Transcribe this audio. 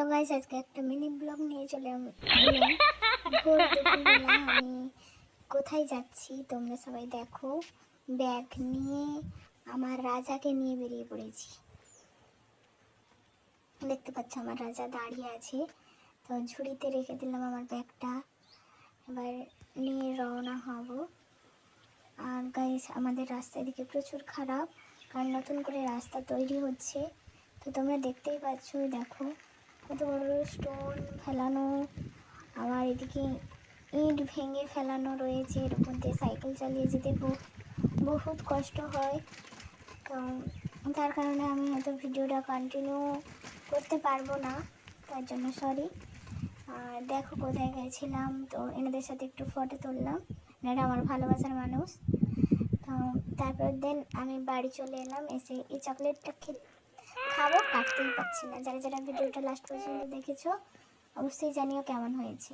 Hello guys, আজকে একটা mini blog নিয়ে চলে এলাম। ভোর দুপুরবেলা আমি কোথায় যাচ্ছি তোমরা সবাই দেখো। ব্যাগ নিয়ে আমার রাজাকে নিয়ে বেরিয়ে পড়েছি। দেখতে পাচ্ছ আমার রাজা দাঁড়িয়ে আছে, তো ঝুড়িতে রেখে দিলাম আমার ব্যাগটা। এবার নিয়ে রওনা হব। আর গাইস, আমাদের রাস্তা এদিকে প্রচুর খারাপ, কারণ নতুন করে রাস্তা তৈরি হচ্ছে। তো তোমরা দেখতেই পাচ্ছ, দেখো কত বড় স্টোন ফেলানো, আবার এদিকে ইট ভেঙে ফেলানো রয়েছে। এর মধ্যে সাইকেল চালিয়ে যেতে বহুত কষ্ট হয়। তো তার কারণে আমি হয়তো ভিডিওটা কন্টিনিউ করতে পারবো না, তার জন্য সরি। আর দেখো কোথায় গেছিলাম, তো এনাদের সাথে একটু ফটো তুললাম, এনারা আমার ভালোবাসার মানুষ। তো তারপর দেন আমি বাড়ি চলে এলাম। এসে এই চকলেটটা খাবো, কাটতেই পারছি না। যারা যারা ভিডিওটা লাস্ট পর্যন্ত দেখেছো অবশ্যই জানিও কেমন হয়েছে।